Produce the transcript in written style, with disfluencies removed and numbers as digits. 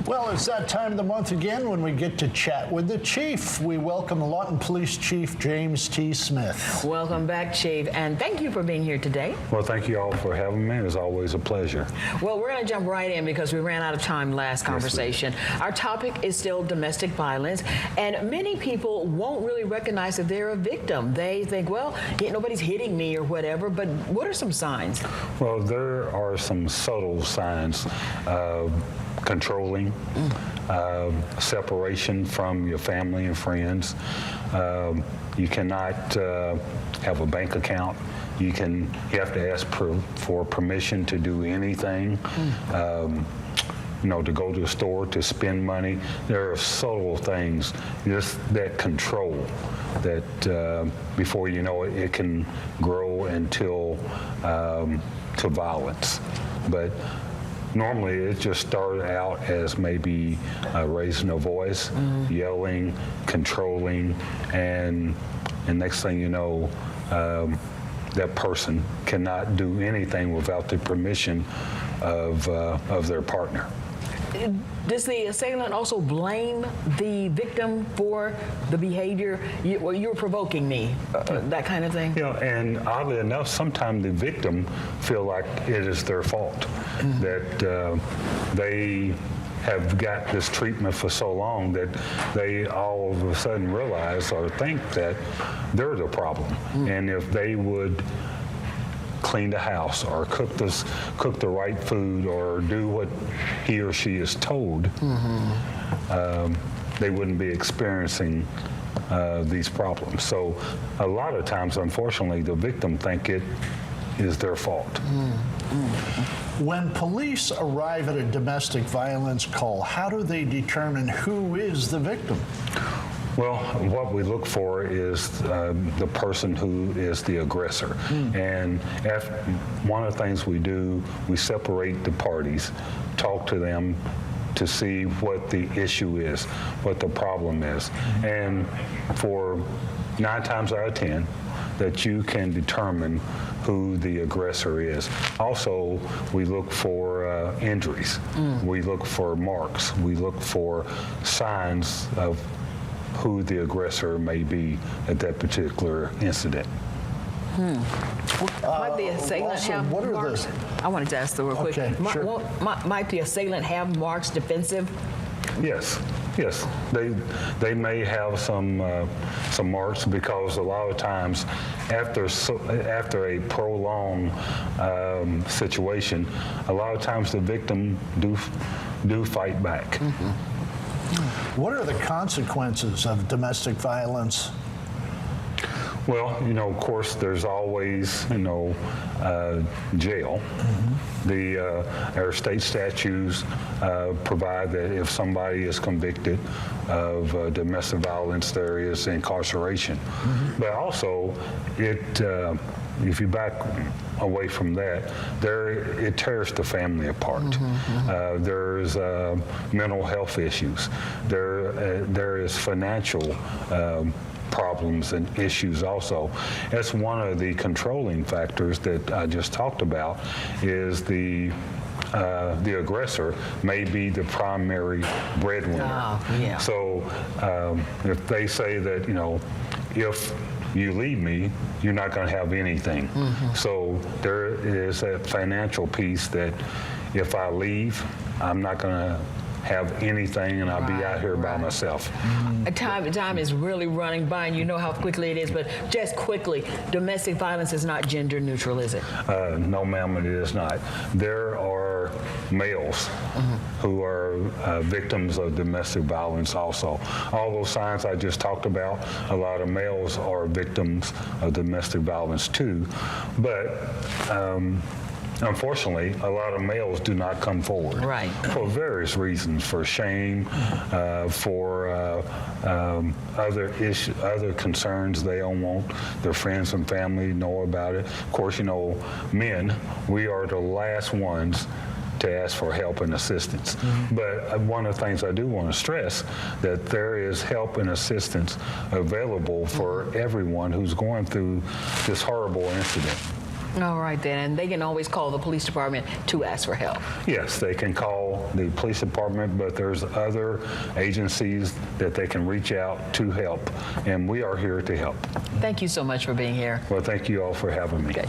Well, it's that time of the month again when we get to chat with the chief. We welcome Lawton Police Chief James T. Smith. Welcome back, Chief, and thank you for being here today. Well, thank you all for having me. It's always a pleasure. Well, we're going to jump right in because we ran out of time last conversation. Yes, our topic is still domestic violence, and many people won't really recognize that they're a victim. They think, well, nobody's hitting me or whatever, but what are some signs? Well, there are some subtle signs. Controlling, separation from your family and friends. You cannot have a bank account. You have to ask for permission to do anything. To go to the store, to spend money. There are subtle things, just that control that before you know it, it can grow until to violence. But normally, it just started out as maybe raising a voice, yelling, controlling, and next thing you know, that person cannot do anything without the permission of their partner. Does the assailant also blame the victim for the behavior? You were provoking me, that kind of thing? And oddly enough, sometimes the victim feel like it is their fault, that they have got this treatment for so long that they all of a sudden realize or think that they're the problem. And if they would clean the house or cook the right food or do what he or she is told, they wouldn't be experiencing these problems. So a lot of times, unfortunately, the victim think it is their fault. When police arrive at a domestic violence call, how do they determine who is the victim? Well, what we look for is the person who is the aggressor. And one of the things we do, we separate the parties, talk to them to see what the issue is, what the problem is. And for 9 times out of 10, that you can determine who the aggressor is. Also, we look for injuries. We look for marks. We look for signs of who the aggressor may be at that particular incident. Might the assailant have marks? I wanted to ask the real quick. Okay, sure. Might the assailant have marks defensive? Yes. Yes, they may have some marks because a lot of times after a prolonged situation, a lot of times the victim do fight back. What are the consequences of domestic violence? Well, of course, there's always, jail. Our state statutes provide that if somebody is convicted of domestic violence, there is incarceration. But also, if you back away from that, it tears the family apart. There's mental health issues. There is financial problems and issues also. That's one of the controlling factors that I just talked about, is the aggressor may be the primary breadwinner. So if they say that, if you leave me, you're not going to have anything. So there is a financial piece that if I leave, I'm not going to have anything, and I'll be out here by myself. Time is really running by, and you know how quickly it is, but just quickly, domestic violence is not gender neutral, is it? No, ma'am, it is not. There are males who are victims of domestic violence also. All those signs I just talked about, a lot of males are victims of domestic violence too, but unfortunately, a lot of males do not come forward for various reasons, for shame, for other concerns. They don't want their friends and family to know about it. Of course, men, we are the last ones to ask for help and assistance. But one of the things I do want to stress, that there is help and assistance available for everyone who's going through this horrible incident. All right, then. And they can always call the police department to ask for help. Yes, they can call the police department, but there's other agencies that they can reach out to help, and we are here to help. Thank you so much for being here. Well, thank you all for having me. Okay.